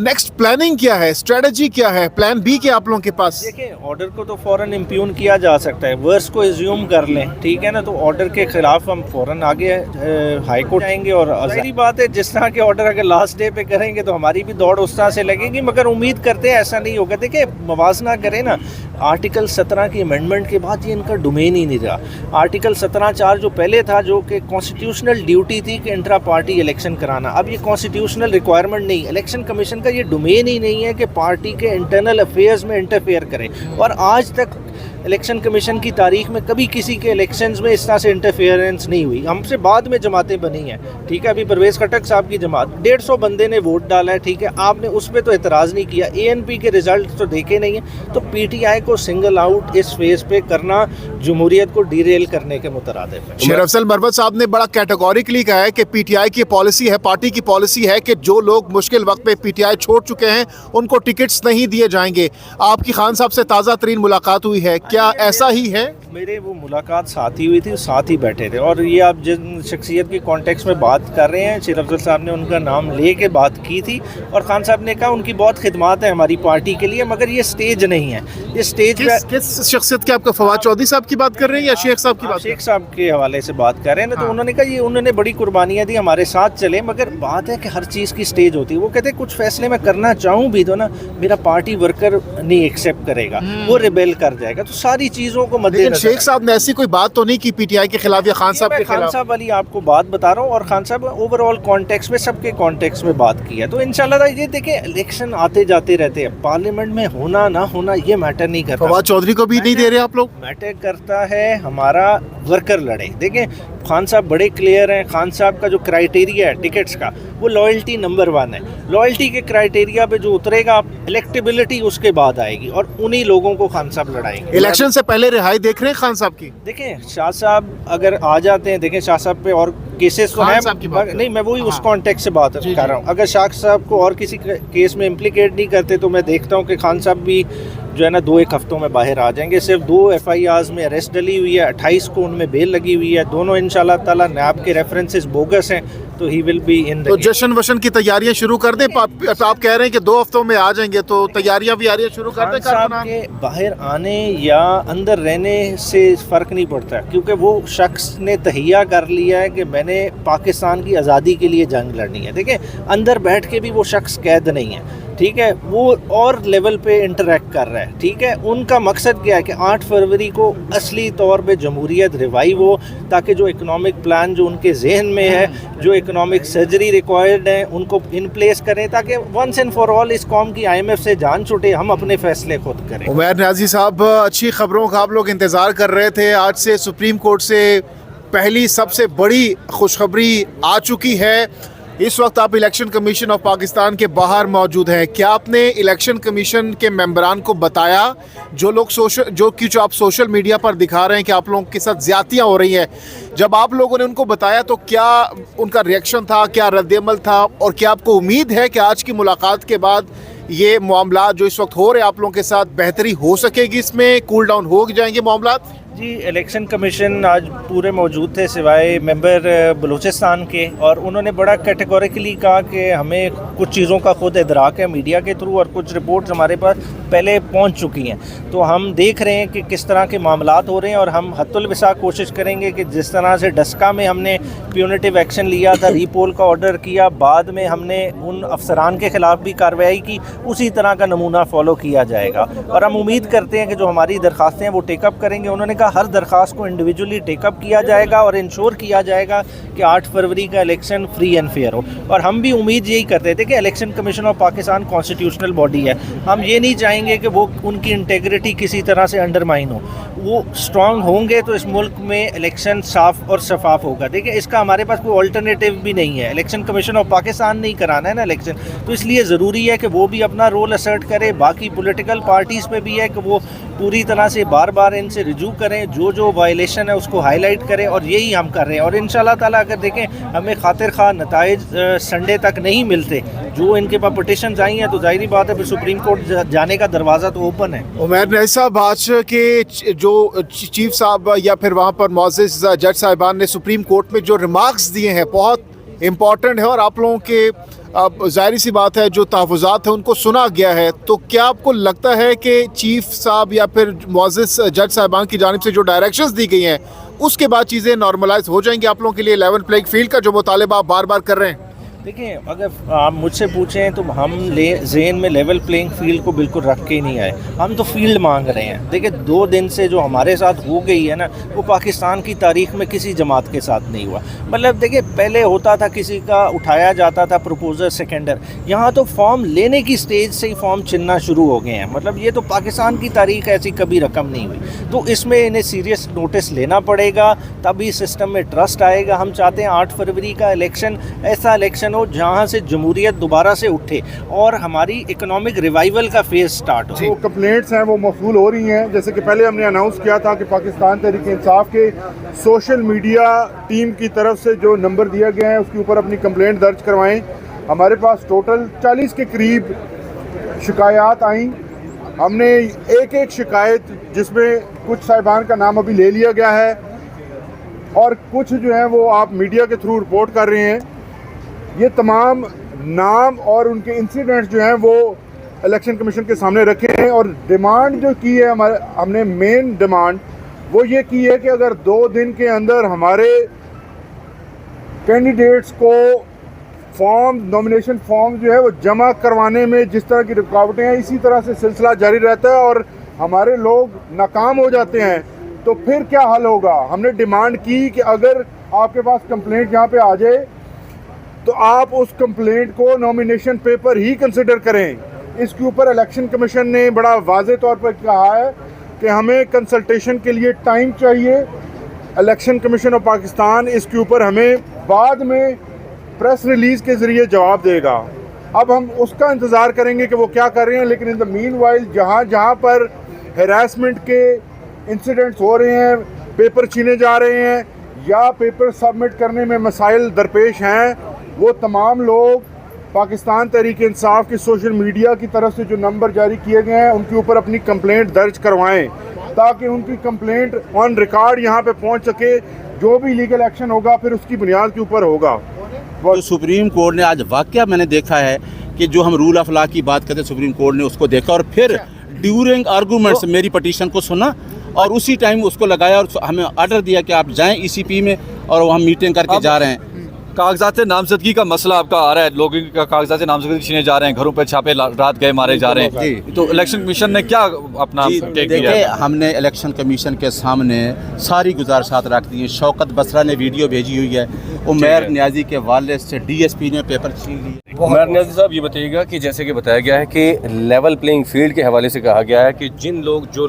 Next planning क्या है, strategy क्या है, प्लान बी क्या आप लोगों के पास? देखिए, ऑर्डर को तो फ़ौरन इम्प्यून किया जा सकता है, वर्स को एज्यूम कर लें, ठीक है ना। तो ऑर्डर के खिलाफ हम फ़ौरन आगे हाई कोर्ट जाएंगे और ज़ाहिर बात है जिस तरह के ऑर्डर अगर लास्ट डे पे करेंगे तो हमारी भी दौड़ उस तरह से लगेगी, मगर उम्मीद करते हैं ऐसा नहीं होगा। देखिए, मवाजना करें ना, आर्टिकल 17 की अमेंडमेंट के बाद ये इनका डोमेन ही नहीं रहा। आर्टिकल 17(4) जो पहले था, जो कि कॉन्स्टिट्यूशनल ड्यूटी थी कि इंट्रा पार्टी इलेक्शन कराना, अब ये कॉन्स्टिट्यूशनल रिक्वायरमेंट नहीं, इलेक्शन कमीशन का ये डोमेन ही नहीं है कि पार्टी के इंटरनल अफेयर्स में इंटरफेयर करें। और आज तक इलेक्शन कमीशन की तारीख में कभी किसी के इलेक्शंस में इस तरह से इंटरफेरेंस नहीं हुई। हमसे बाद में जमातें बनी हैं, ठीक है। अभी परवेज़ खटक साहब की जमात 150 बंदे ने वोट डाला है, ठीक है, आपने उस पर तो एतराज़ नहीं किया, ANP के रिजल्ट तो देखे नहीं हैं। तो PTI को सिंगल आउट इस फेज़ पे करना जमहूरियत को डीरेल करने के मुतरादिफ है। शेर अफजल मरवत साहब ने बड़ा कैटेगोरिकली कहा है कि PTI की पॉलिसी है, पार्टी की पॉलिसी है कि जो लोग मुश्किल वक्त पे PTI छोड़ चुके हैं उनको टिकट्स नहीं दिए जाएंगे। आपकी खान साहब से ताज़ा तरीन मुलाकात हुई है, क्या ऐसा ही है? मेरे वो मुलाकात साथ ही हुई थी, साथ ही बैठे थे। और ये आप जिन शख्सियत की कॉन्टेक्स्ट में बात कर रहे हैं, शेर अफजल साहब ने उनका नाम ले के बात की थी और खान साहब ने कहा उनकी बहुत खिदमत है हमारी पार्टी के लिए, मगर ये स्टेज नहीं है। ये स्टेज किस शख्सियत की आपका फवाद चौधरी साहब की बात कर रहे हैं या शेख साहब की बात? शेख साहब के हवाले से बात कर रहे हैं ना। तो उन्होंने कहा ये उन्होंने बड़ी कुर्बानियाँ दी, हमारे साथ चले, मगर बात है कि हर चीज़ की स्टेज होती है। वो कहते हैं कुछ फैसले मैं करना चाहूँ भी तो ना, मेरा पार्टी वर्कर नहीं एक्सेप्ट करेगा, वो रिबेल कर जाएगा। तो सारी चीज़ों को लेकिन शेख साहब ने ऐसी कोई बात तो नहीं की PTI के खिलाफ या खान साहब के खिलाफ? खान साहब वाली आपको बात बता रहा हूँ, और खान साहब ओवरऑल कॉन्टेक्स्ट में, सबके कॉन्टेक्स्ट में बात की है। तो इंशाल्लाह ये देखिए, इलेक्शन आते जाते रहते हैं, पार्लियामेंट में होना ना होना ये मैटर नहीं करता। फवाद चौधरी को भी नहीं दे रहे आप लोग? मैटर करता है हमारा वर्कर लड़े। देखिए, खान साहब बड़े क्लियर हैं। खान साहब का जो क्राइटेरिया है टिकट्स का, वो लॉयल्टी नंबर 1 है। लॉयल्टी के क्राइटेरिया पे जो उतरेगा, इलेक्टेबिलिटी उसके बाद आएगी, और उन्हीं लोगों को खान साहब लड़ाएंगे। इलेक्शन से पहले रिहाई देख रहे हैं खान साहब की? देखें, शाह साहब अगर आ जाते हैं, देखें शाह साहब पे और केसेस तो हैं नहीं, मैं वही उस कॉन्टेक्स्ट से बात कर रहा हूँ। अगर शाह साहब को और किसी केस में इम्प्लीकेट नहीं करते तो मैं देखता हूँ कि खान साहब भी जो है ना 2-1 हफ्तों में बाहर आ जाएंगे। सिर्फ 2 FIRs में अरेस्ट डली हुई है, 28 को उनमें बेल लगी हुई है। दोनों इंशाल्लाह ताला नैब के रेफरेंसेस बोगस हैं, तो ही विल बी इन। तो जश्न वशन की तैयारियां शुरू कर दें? आप कह रहे हैं कि 2 हफ्तों में आ जाएंगे, तो तैयारियां भी आ रही शुरू कर दें? साहब के बाहर आने या अंदर रहने से फ़र्क नहीं पड़ता, क्योंकि वो शख्स ने तहिया कर लिया है कि मैंने पाकिस्तान की आज़ादी के लिए जंग लड़नी है। देखिए, अंदर बैठ के भी वो शख्स कैद नहीं है, ठीक है, वो और लेवल पे इंटरेक्ट कर रहा है, ठीक है। उनका मकसद क्या है कि 8 फरवरी को असली तौर पे जमहूरियत रिवाइव हो, ताकि जो इकोनॉमिक प्लान जो उनके जहन में है, जो इकोनॉमिक सर्जरी रिक्वायर्ड है, उनको इन प्लेस करें, ताकि वंस एंड फॉर ऑल इस कौम की IMF से जान छूटे, हम अपने फैसले खुद करें। उमैर न्याजी साहब, अच्छी खबरों का आप लोग इंतज़ार कर रहे थे। आज से सुप्रीम कोर्ट से पहली सबसे बड़ी खुशखबरी आ चुकी है। इस वक्त आप इलेक्शन कमीशन ऑफ पाकिस्तान के बाहर मौजूद हैं। क्या आपने इलेक्शन कमीशन के मेंबरान को बताया, जो आप सोशल मीडिया पर दिखा रहे हैं कि आप लोगों के साथ ज्यादतियाँ हो रही हैं, जब आप लोगों ने उनको बताया तो क्या उनका रिएक्शन था, क्या रद्दअमल था, और क्या आपको उम्मीद है कि आज की मुलाकात के बाद ये मामला जो इस वक्त हो रहे हैं आप लोगों के साथ, बेहतरी हो सकेगी, इसमें कूल डाउन हो जाएंगे मामलात? जी, इलेक्शन कमीशन आज पूरे मौजूद थे सिवाय मेंबर बलूचिस्तान के, और उन्होंने बड़ा कैटेगोरिकली कहा कि हमें कुछ चीज़ों का खुद इदराक है मीडिया के थ्रू, और कुछ रिपोर्ट्स हमारे पास पहले पहुंच चुकी हैं। तो हम देख रहे हैं कि किस तरह के मामलात हो रहे हैं, और हम हत्तुल विसा कोशिश करेंगे कि जिस तरह से डस्का में हमने प्यूनिटिव एक्शन लिया था, रीपोल का ऑर्डर किया, बाद में हमने उन अफसरान के ख़िलाफ़ भी कार्रवाई की, उसी तरह का नमूना फॉलो किया जाएगा। और हम उम्मीद करते हैं कि जो हमारी दरख्वास्तें हैं वो टेकअप करेंगे। उन्होंने कहा हर दरख्वास्त को इंडिविजुअली टेकअप किया जाएगा और इंश्योर किया जाएगा कि 8 फरवरी का इलेक्शन फ्री एंड फेयर हो। और हम भी उम्मीद यही करते थे कि election commission of Pakistan constitutional body है, हम ये नहीं चाहेंगे कि वो उनकी इंटेग्रिटी किसी तरह से अंडरमाइन हो। वो स्ट्रांग होंगे तो इस मुल्क में इलेक्शन साफ और शफाफ होगा। देखिए, इसका हमारे पास कोई अल्टरनेटिव भी नहीं है। इलेक्शन कमीशन ऑफ पाकिस्तान नहीं कराना है ना इलेक्शन, तो इसलिए ज़रूरी है कि वो भी अपना रोल असर्ट करे। बाकी पॉलिटिकल पार्टीज़ पे भी है कि वो पूरी तरह से बार बार इनसे रिजू करें, जो वायलेशन है उसको हाईलाइट करें, और यही हम कर रहे हैं। और इंशाल्लाह ताला अगर देखें हमें खातिर खा नताइज संडे तक नहीं मिलते, जो इनके पास पिटिशंस आई हैं, तो जाहिर बात है फिर सुप्रीम कोर्ट जाने का दरवाज़ा तो ओपन है। उमैर न्याजी साहब, आज के जो चीफ साहब या फिर वहाँ पर मौजूद जज साहिबान ने सुप्रीम कोर्ट में जो रिमार्क्स दिए हैं बहुत इम्पॉर्टेंट है, और आप लोगों के अब जाहिर सी बात है जो तहफ़्फ़ुज़ात हैं उनको सुना गया है, तो क्या आपको लगता है कि चीफ साहब या फिर मुअज़्ज़ज़ जज साहिबान की जानिब से जो डायरेक्शंस दी गई हैं उसके बाद चीज़ें नॉर्मलाइज हो जाएंगी आप लोगों के लिए? लेवल प्लेइंग फील्ड का जो मुतालबा आप बार बार कर रहे हैं, देखिए, अगर आप मुझसे पूछें तो हम ज़हन में लेवल प्लेइंग फील्ड को बिल्कुल रख के ही नहीं आए, हम तो फील्ड मांग रहे हैं। देखिए, 2 दिन से जो हमारे साथ हो गई है ना, वो पाकिस्तान की तारीख में किसी जमात के साथ नहीं हुआ। मतलब देखिए, पहले होता था किसी का उठाया जाता था प्रपोजर सेकेंडर, यहाँ तो फॉर्म लेने की स्टेज से ही फॉर्म छिनना शुरू हो गए हैं। मतलब ये तो पाकिस्तान की तारीख ऐसी कभी रकम नहीं हुई, तो इसमें इन्हें सीरियस नोटिस लेना पड़ेगा, तभी सिस्टम में ट्रस्ट आएगा। हम चाहते हैं 8 फरवरी का इलेक्शन ऐसा इलेक्शन हो जहां से जमहूरियत दोबारा से उठे और हमारी इकोनॉमिक रिवाइवल का फेज स्टार्ट हो। जो कंप्लेंट्स हैं वो मौसूल हो रही हैं, जैसे कि पहले हमने अनाउंस किया था कि पाकिस्तान तहरीक इंसाफ के सोशल मीडिया टीम की तरफ से जो नंबर दिया गया है उसके ऊपर अपनी कंप्लेंट दर्ज करवाएं। हमारे पास टोटल 40 के करीब शिकायत आई। हमने एक शिकायत जिसमें कुछ साहिबान का नाम अभी ले लिया गया है और कुछ जो है वो आप मीडिया के थ्रू रिपोर्ट कर रहे हैं। ये तमाम नाम और उनके इंसिडेंट्स जो हैं वो इलेक्शन कमीशन के सामने रखे हैं और डिमांड जो की है हमने मेन डिमांड वो ये की है कि अगर 2 दिन के अंदर हमारे कैंडिडेट्स को नॉमिनेशन फॉर्म जो है वो जमा करवाने में जिस तरह की रुकावटें हैं, इसी तरह से सिलसिला जारी रहता है और हमारे लोग नाकाम हो जाते हैं, तो फिर क्या हल होगा। हमने डिमांड की कि अगर आपके पास कंप्लेंट यहाँ पे आ जाए तो आप उस कंप्लेंट को नॉमिनेशन पेपर ही कंसिडर करें। इसके ऊपर इलेक्शन कमीशन ने बड़ा वाज़े तौर पर कहा है कि हमें कंसल्टेशन के लिए टाइम चाहिए। इलेक्शन कमीशन ऑफ पाकिस्तान इसके ऊपर हमें बाद में प्रेस रिलीज़ के ज़रिए जवाब देगा। अब हम उसका इंतज़ार करेंगे कि वो क्या कर रहे हैं, लेकिन इन द मीनवाइल जहाँ पर हैरेसमेंट के इंसिडेंट्स हो रहे हैं, पेपर छीने जा रहे हैं या पेपर सबमिट करने में मसाइल दरपेश हैं, वो तमाम लोग पाकिस्तान तहरीक इंसाफ की सोशल मीडिया की तरफ से जो नंबर जारी किए गए हैं उनके ऊपर अपनी कंप्लेंट दर्ज करवाएं ताकि उनकी कंप्लेंट ऑन रिकॉर्ड यहाँ पे पहुँच सके। जो भी लीगल एक्शन होगा फिर उसकी बुनियाद के ऊपर होगा। जो सुप्रीम कोर्ट ने आज वाकया मैंने देखा है कि जो हम रूल ऑफ लॉ की बात करते हैं, सुप्रीम कोर्ट ने उसको देखा और फिर ड्यूरिंग आर्गूमेंट्स मेरी पटिशन को सुना और उसी टाइम उसको लगाया और हमें ऑर्डर दिया कि आप जाएं ECP में और हम मीटिंग करके जा रहे हैं। कागजात से नामजदगी का मसला आपका आ रहा है, लोगों का कागजात से नामजदगी छीने जा रहे हैं, घरों पर छापे रात गए मारे जा रहे हैं, तो इलेक्शन कमीशन ने क्या अपना टेक दिया? देखिए, हमने इलेक्शन कमीशन के सामने सारी गुजारिशात रख दी हैं। शौकत बसरा ने वीडियो भेजी हुई है, उमर नियाजी के वाले से DSP ने पेपर छीन लिए। उमर नियाजी साहब, ये बताइएगा कि जैसे कि बताया गया है कि लेवल प्लेइंग फील्ड के हवाले से कहा गया है कि जिन लोग जो